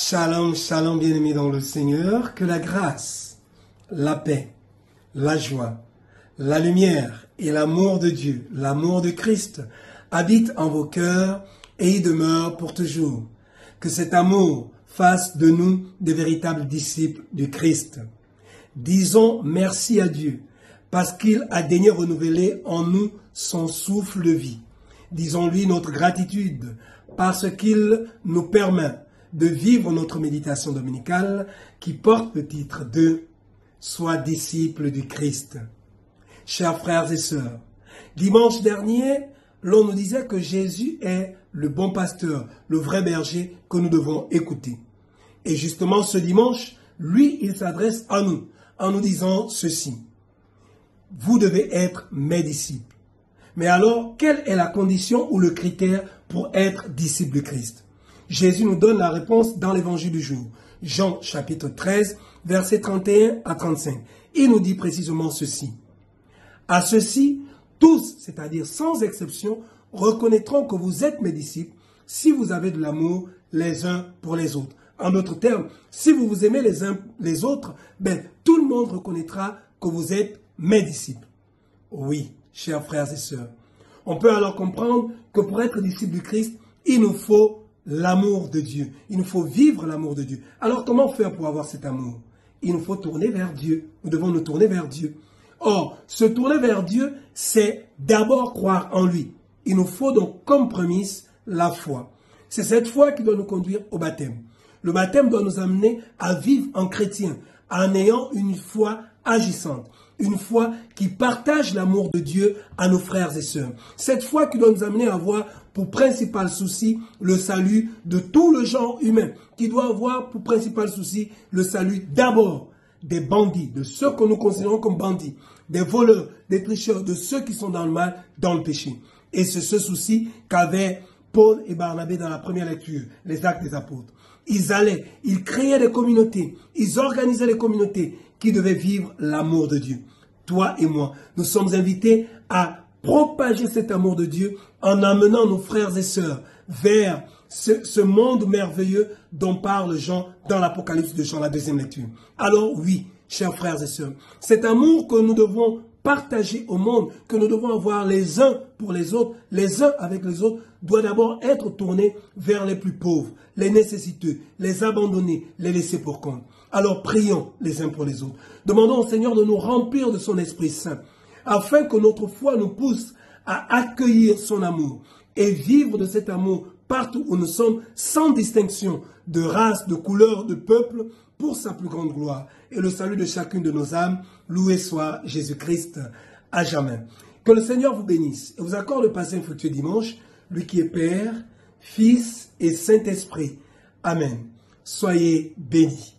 Shalom, shalom bien-aimés dans le Seigneur, que la grâce, la paix, la joie, la lumière et l'amour de Dieu, l'amour de Christ, habitent en vos cœurs et y demeurent pour toujours. Que cet amour fasse de nous de véritables disciples du Christ. Disons merci à Dieu, parce qu'il a daigné renouveler en nous son souffle de vie. Disons-lui notre gratitude, parce qu'il nous permet de vivre notre méditation dominicale qui porte le titre de « Sois disciple du Christ ». Chers frères et sœurs, dimanche dernier, l'on nous disait que Jésus est le bon pasteur, le vrai berger que nous devons écouter. Et justement ce dimanche, lui, il s'adresse à nous en nous disant ceci. Vous devez être mes disciples. Mais alors, quelle est la condition ou le critère pour être disciple de Christ? Jésus nous donne la réponse dans l'évangile du jour. Jean chapitre 13, versets 31 à 35. Il nous dit précisément ceci. À ceci, tous, c'est-à-dire sans exception, reconnaîtront que vous êtes mes disciples si vous avez de l'amour les uns pour les autres. En d'autres termes, si vous vous aimez les uns les autres, tout le monde reconnaîtra que vous êtes mes disciples. Oui, chers frères et sœurs. On peut alors comprendre que pour être disciple du Christ, il nous faut l'amour de Dieu. Il nous faut vivre l'amour de Dieu. Alors comment faire pour avoir cet amour? Il nous faut tourner vers Dieu. Nous devons nous tourner vers Dieu. Or, se tourner vers Dieu, c'est d'abord croire en lui. Il nous faut donc comme prémisse la foi. C'est cette foi qui doit nous conduire au baptême. Le baptême doit nous amener à vivre en chrétien, en ayant une foi agissante. Une foi qui partage l'amour de Dieu à nos frères et sœurs. Cette foi qui doit nous amener à avoir pour principal souci le salut de tout le genre humain. Qui doit avoir pour principal souci le salut d'abord des bandits, de ceux que nous considérons comme bandits, des voleurs, des tricheurs, de ceux qui sont dans le mal, dans le péché. Et c'est ce souci qu'avaient Paul et Barnabé dans la première lecture, les Actes des Apôtres. Ils allaient, ils créaient des communautés, ils organisaient des communautés qui devaient vivre l'amour de Dieu. Toi et moi, nous sommes invités à propager cet amour de Dieu en amenant nos frères et sœurs vers ce monde merveilleux dont parle Jean dans l'Apocalypse de Jean, la deuxième lecture. Alors oui, chers frères et sœurs, cet amour que nous devons partager au monde, que nous devons avoir les uns pour les autres, les uns avec les autres, doit d'abord être tourné vers les plus pauvres, les nécessiteux, les abandonnés, les laissés pour compte. Alors prions les uns pour les autres. Demandons au Seigneur de nous remplir de son Esprit Saint, afin que notre foi nous pousse à accueillir son amour et vivre de cet amour partout où nous sommes, sans distinction de race, de couleur, de peuple, pour sa plus grande gloire et le salut de chacune de nos âmes. Loué soit Jésus-Christ à jamais. Que le Seigneur vous bénisse et vous accorde de passer un fructueux dimanche, lui qui est Père, Fils et Saint-Esprit. Amen. Soyez bénis.